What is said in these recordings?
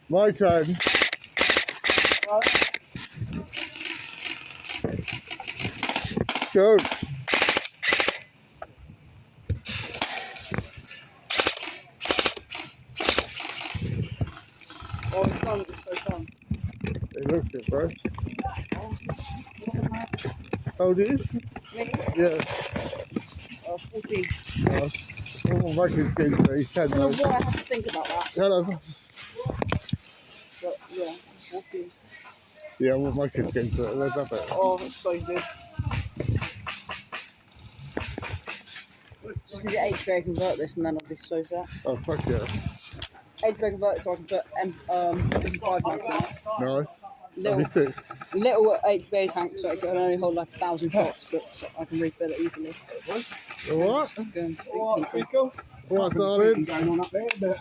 My turn. Go. Oh, it's done. It's so fun. It looks good, bro. How old are you? Me? Yeah. 14. Oh, my kid's getting to be 10. I don't know why I have to think about that. Hello. But yeah, 14. Yeah, well, my kid's getting to it. Let's have it. Oh, that's so good. Just need to 8 grade convert this and then I'll be so set. Oh, fuck yeah. 8 grade convert so I can put 55 max in it. Nice. That'd be sick. Little 8 grade tank so it can only hold like 1,000 shots, but so I can refill it easily. Alright? Alright, darling. Going on up there, but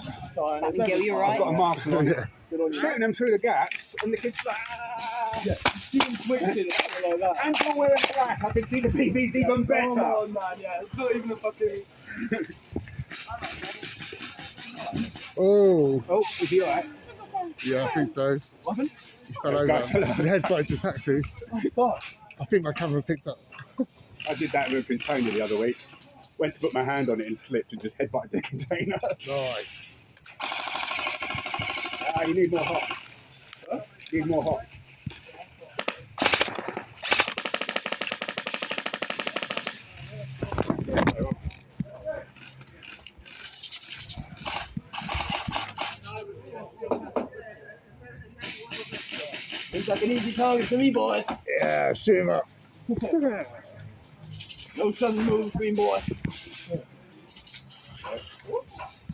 Gil, you alright? I've got a mask on. Yeah. Shooting them through the gaps, and the kids like, yeah. See them twitching like that. And you're wearing black, I can see the PV's even better. Come on, man, yeah, it's not even a fucking. Oh. Is he alright? Yeah, I think so. What happened? He fell over. He headbutted the taxi. Oh, God. I think my camera picked up. I did that with container the other week. Went to put my hand on it and slipped and just headbutted the container. Nice. You need more hot. Huh? You need more hot. Looks like an easy target to me, boys. Yeah, shoot him up. No sudden moves, green boy.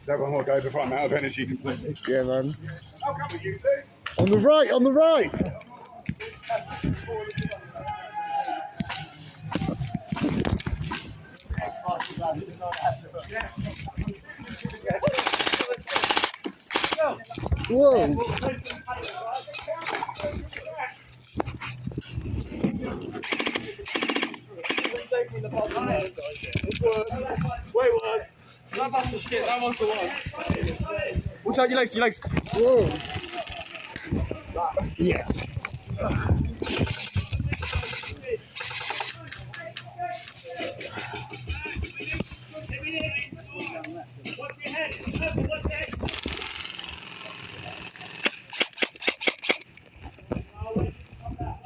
That one will go before I'm out of energy completely. Yeah, man. I'll come with you, too. On the right, on the right. Whoa. Wait, what? That's the shit, that one's the one. Watch out your legs, your legs. Whoa. Yeah.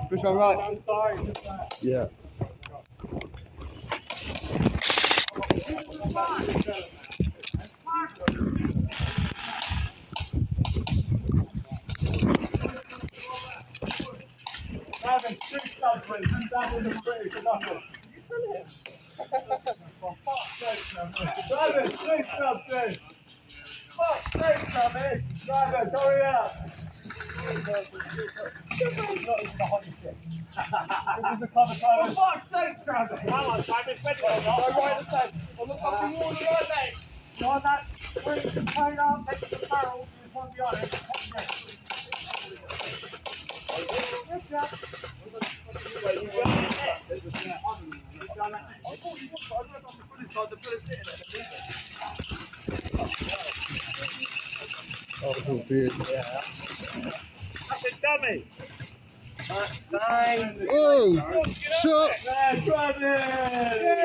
Push on right. Yeah. Having 6 husbands and that was a British enough. Drivers, 6 husbands. Fuck's sake, Travis. Drivers, hurry up. This is a cover driver. For fuck's sake, Travis. Come on, Travis. Go right at the side. On the fucking water, right there. Go on that green container, take the barrel, there's one behind it. Oh, I can see it. That's a dummy. Oh, shot. Travis!